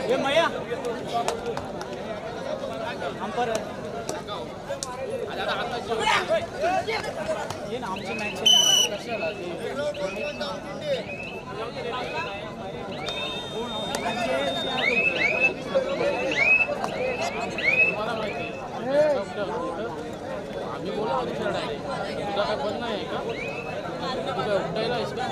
ये मैया हम पर ये ना आमची मॅच कशाला आम्ही बोला तुझा काय बंद नाही आहे का तुझा उठायला आहेस का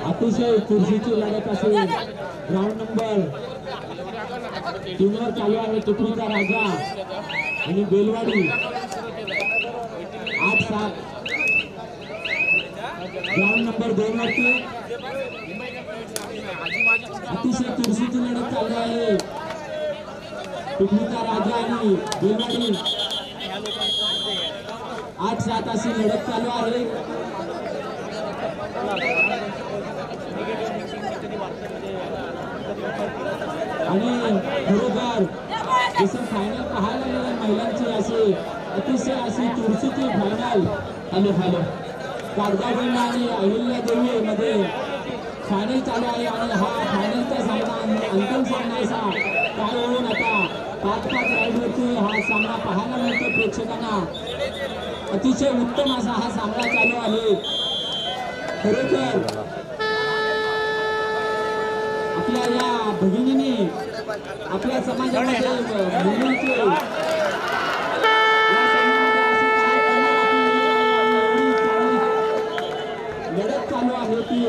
अतिशय चुरशीची लढत असेल ग्राउंड नंबर 3 वर चालू आहे तुकडीचा राजा आणि बेलवाडी 8-7 ग्राउंड नंबर 2 वरती अतिशय चुरशीची लढत चालू आहे तुकडीचा राजा आणि बेलवाडी 8-7 अशी लढत चालू आहे आणि खरोखर जसं फायनल पाहायला गेलं महिलांची अशी अतिशय अशी चुरशीची फायनल हॅलो कागदाबंड आणि अहिल्यादेवी मध्ये फायनल चालू आहे आणि हा फायनलचा सामना अंतिम सामना असा काय होऊन आता 5-5 राईडवरती हा सामना पाहायला मिळतो प्रेक्षकांना अतिशय उत्तम असा हा सामना चालू आहे खरोखर आपल्या या भगिनीने आपल्या समाजामध्ये मुलींचे लढत चालू आहे की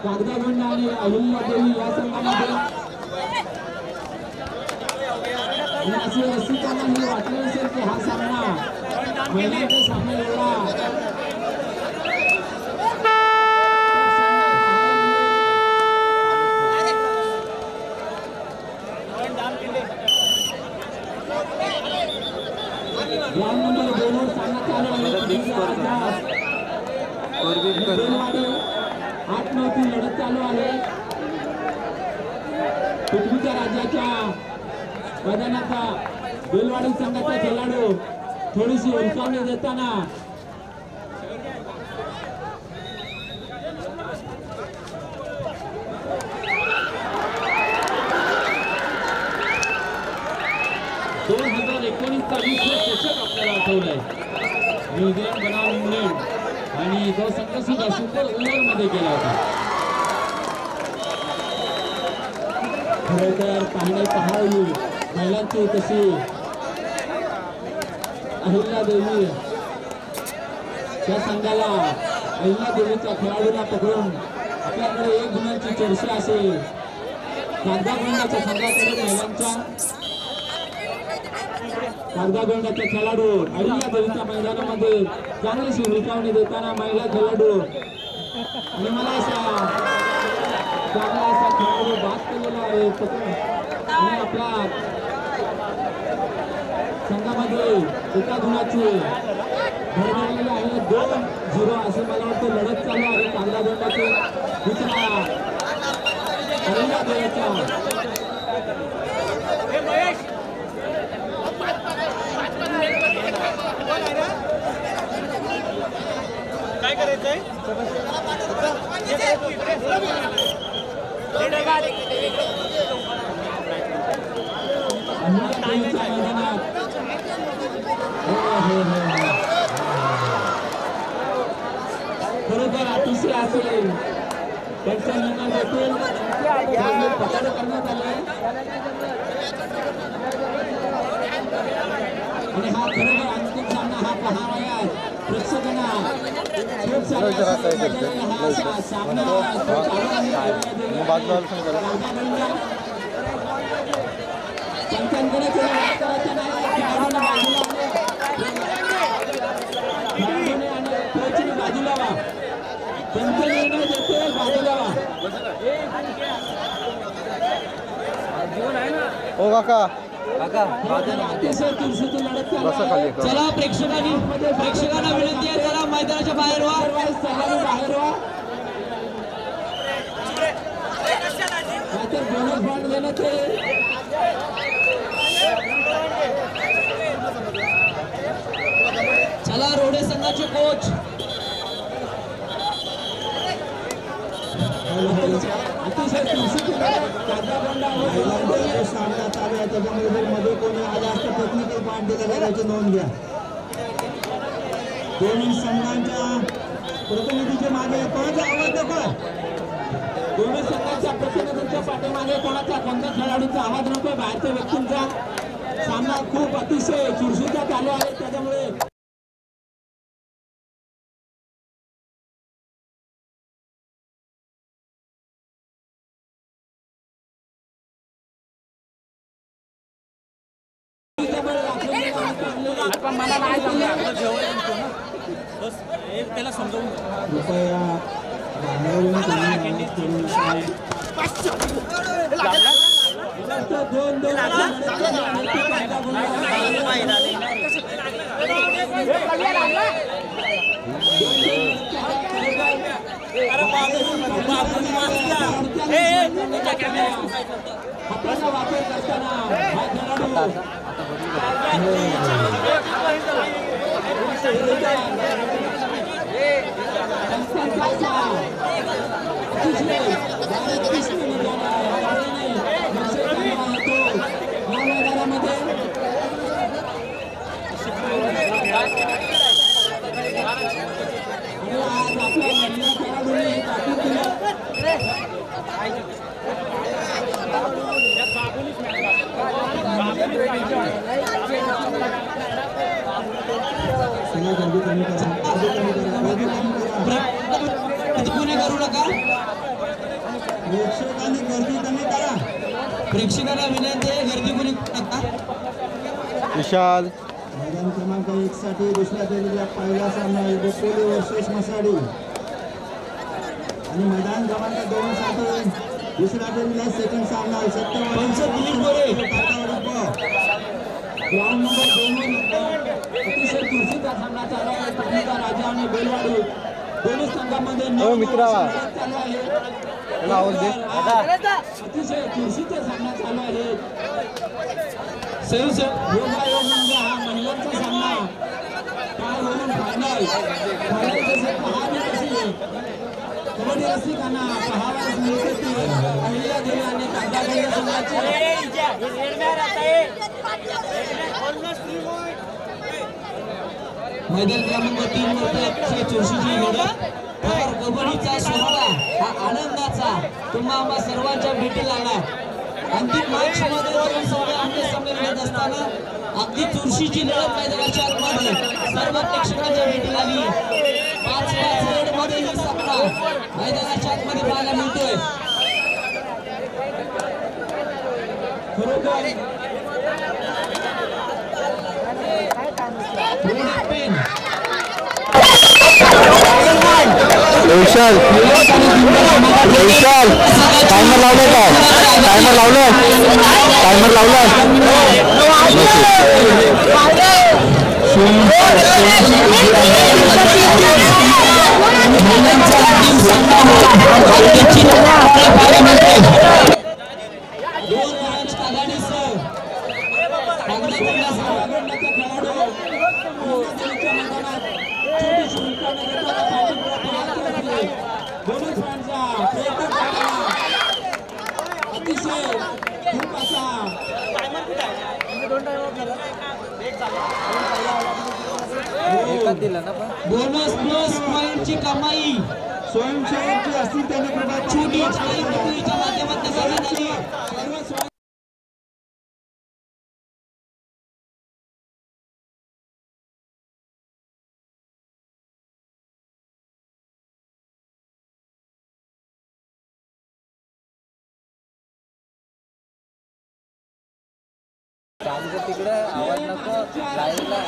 कागदाबंड आणि अहिल्यादेवी या संघामध्ये आणि असे रसिकांना हे वाटले असेल की हा सामना महिलांचा सामना एवढा ग्राउंड नंबर 2 वर सामना चालू आहे 8-9 ची लढत चालू आहे तुकडीच्या राज्याच्या मैदानाचा बेलवाडी संघाचा खेळाडू थोडीशी उलकावणी देताना चषक आपल्याला आठवलाय न्यूझीलंड बनाम इंग्लंड आणि तो संघ सुद्धा सुपर ओव्हर मध्ये गेला होता खरं तर फायनल पाहावी महिलांची तशी अहिल्यादेवी त्या संघाला अहिल्यादेवीच्या खेळाडूला पकडून आपल्याकडे 1 गुणांची चर्चा असेल कागदाबंडाच्या संघाकडे महिलांच्या कागदाबंडाचे खेळाडू अहिल्यादेवीच्या मैदानामध्ये चांगलीशी हुलकावणी देताना महिला खेळाडू आणि मला असा चांगला असा खेळाडू बाद केलेला आहे आणि आपल्या संघामध्ये 1 गुणाची भरभरलेली आहे 2-0 असे मला वाटतं लढत चालू आहे कागदाबंडाचे दुसरा अहिल्यादेवीचा काय करायचंय बरोबर अतिशय असेल त्यांच्या निर्णय देखील पकड करण्यात आले आणि हा खरोखर अंतिम सामना हा पाहावा प्रेक्षकांना खूप सारा सामना पंचांकडे बाजूला वा त्यांचा निर्णय देते बाजूला वा ओ काका चला प्रेक्षकांना विनंती आहे चला मैदानाच्या बाहेर व्हा नाहीतर बोनस बॉन्ड देणं ते चला महिलांचा सामना चालू आहे त्याच्यामध्ये जर मध्ये कोणी आला असतं टेक्निकल पार्ट दिला त्याची नोंद घ्या. दोन्ही संघांच्या प्रतिनिधीच्या मागे कोणाचा आवाज नको. दोन्ही संघाच्या प्रतिनिधींच्या पाठीमागे कोणाचा कोणत्या खेळाडूंचा आवाज नको. बाहेरच्या व्यक्तींचा सामना खूप अतिशय चुरशीचा चालू आहे त्याच्यामुळे त्याला समजावून कृपया हाताचा वापर करताना हा प्रेक्षकांनी गर्दी कमी करा. प्रेक्षकांना विनंती आहे गर्दी कमी नका. विशाल मैदान क्रमांक 1 साठी दुसऱ्या फेरीचा पहिला सामना बोपोली वर्सेस मसाडी आणि मैदान क्रमांक 2 साठी दुसऱ्या फेरीचा सेकंड सामना ग्राउंड नंबर 2 अतिशय चुरशीचा सामना चालू आहे. पाटणचा राजा आणि बेलवाडी दोन्ही संघामध्ये मित्रा चालू आहे. अतिशय चुरशीचा सामना चालू आहे. योगायोग म्हणजे हा महिलांचा सामना काय होऊन फायनल जसे पहावी कशी कबड्डी रसिकांना पहावयास मिळते ती पहिल्या देवी आणि कांदागड संघाची मैदान क्रमांक 3 वरती अतिशय चुरशीची लढत. तर कबड्डीचा सोहळा हा आनंदाचा तुम्हा आम्हा सर्वांच्या भेटीला आला. अंतिम मॅच मध्ये दोन संघ आमने सामने लढत असताना अगदी चुरशीची लढत मैदानाच्या आतमध्ये सर्व प्रेक्षकांच्या भेटीला आली. 5-5 रेड मध्ये ही सामना मैदानाच्या आतमध्ये पाहायला मिळतोय. खरोखर विशाल विशाल टायमर लावलं का? टायमर लावलं बोनस प्लस पॉइंटची कमाई स्वयंसेवकची असतील त्यांनी कृपा छोटी विक्रीच्या माध्यमातून करण्यात आली. तिकडे आवाज नको लाईव्हला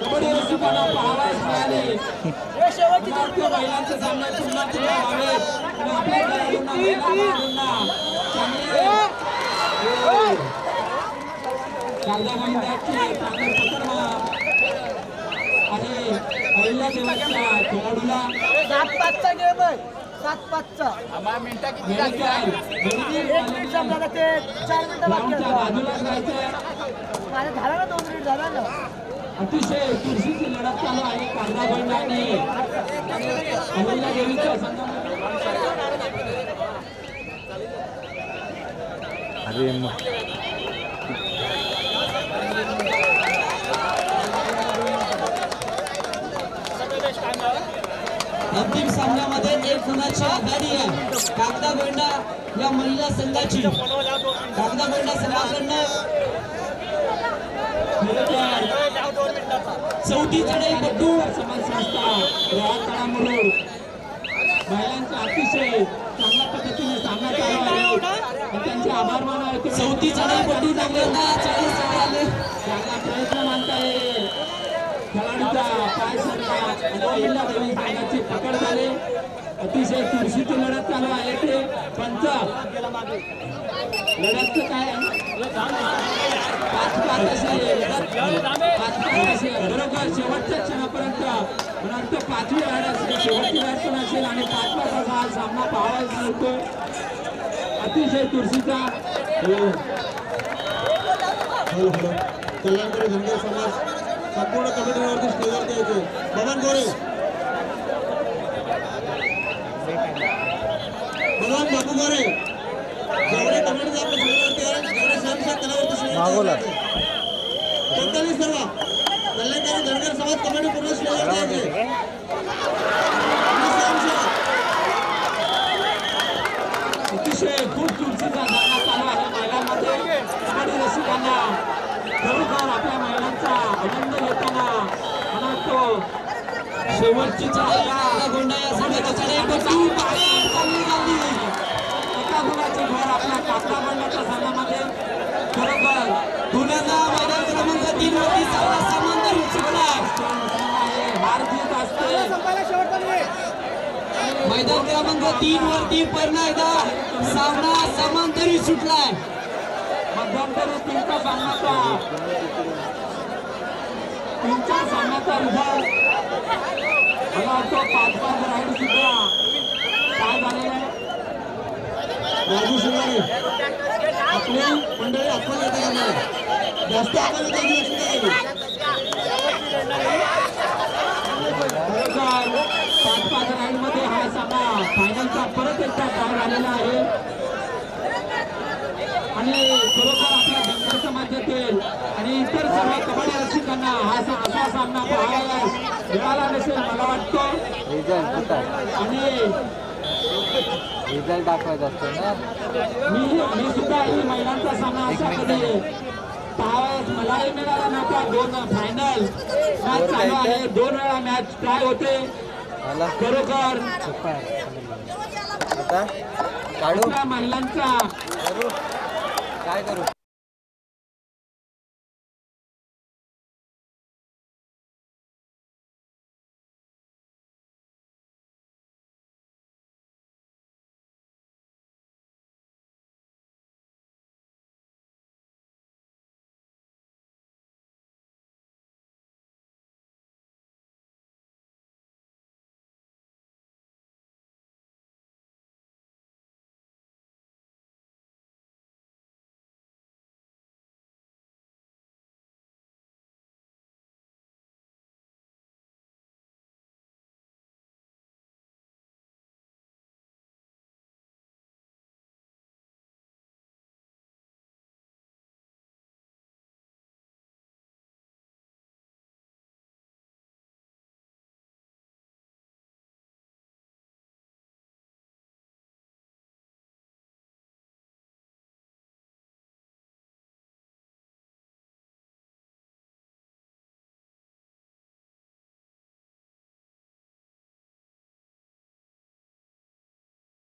कबड्डी रसिकांना पाहावयास मिळाले. महिलांचे सामने पुन्हा व्हावे आणि आपल्या खेळाडूंना आणि पहिल्या दिवसच्या खेळाडूला 7-5चा गेम आहे. 7-5चा बाजूला जायचंय. माझं झालं ना 2 मिनिट झाला ना. अतिशय चुरशीची लढत चालू आहे. कांदागड आणि अहिल्या देवीच्या संघामध्ये अरे अंतिम सामन्यामध्ये एक गुणाची आघाडी आहे कागदा गोंडा या महिला संघाची. कागदा गोंडा संघाकडनं चौथी चढाई बड्डू समाज संस्था तळामुळे महिलांचा अतिशय चांगल्या पद्धतीने सामना चालू आहे. त्यांचे आभार मानावे. चौथी चढाई बड्डू टाकलेला 40 आले. चांगला प्रयत्न मानता येईल. खेळाडूचा पाय सरला आणि देवी संघाची पकड झाली. अतिशय चुरशीची लढत चालू आहे. ते पंच लढत काय बरोबर शेवटच्या क्षणापर्यंत नंतर 5वी लढत असेल, शेवटची लढत पण असेल आणि 5वा तास हा सामना पाहायला मिळतो. अतिशय चुरशीचा कल्याणकारी धनगर समाज संपूर्ण कमिटीवरती स्टेजवरती येते. बबन गोरे, बबन बापू गोरे, जेवढे कमिटी आपल्या स्टेजवरती आहे जेवढे सदस्य त्यावरती स्टेजवरती टोटली सर्व कल्याणकारी धनगर समाज कमिटी पूर्ण स्टेजवरती येते. अतिशय खूप चुरशीचा सामना चालू आहे महिलांमध्ये. कबड्डी रसिकांना खरोखर आपल्या महिलांचा आनंद घेताना म्हणतो शेवटची चढाई गोंडा या संघाची चढाई बड्डू बाहेर चालली झाली. एका गुणाची भर आपल्या कागदा गोंड्याच्या संघामध्ये. खरोखर पुण्याचा मैदान क्रमांक 3 वरती सामना सुटला. हार जीत असते. मैदान क्रमांक 3 वरती पुन्हा एकदा सामना समांतरी सुटलाय. मध्यंतरी 3चा सामनाचा 3च्या सामन्याचा रिझल्ट मला वाटतं 5-5 राईड सुद्धा काय झालेलं आहे. राजू शिंगारे आपली मंडळी आपण जास्त आपण लक्ष द्यावे. 5-5 राईड मध्ये हा सामना फायनलचा परत एकदा पार झालेला आहे. आणि खरोखर आपल्या धनगर समाजातील आणि इतर सर्व कबड्डी रसिकांना हा असा सामना पाहायला मिळाला नसेल मला वाटतं. आणि रिझल्ट दाखवायचा असतो ना. मी सुद्धा ही महिलांचा सामना असा कधी पाहावयास मलाही मिळाला नव्हता. 2 फायनल मॅच चालू आहे. 2 वेळा मॅच ट्राय होते. खरोखर आता काढू महिलांचा काय करू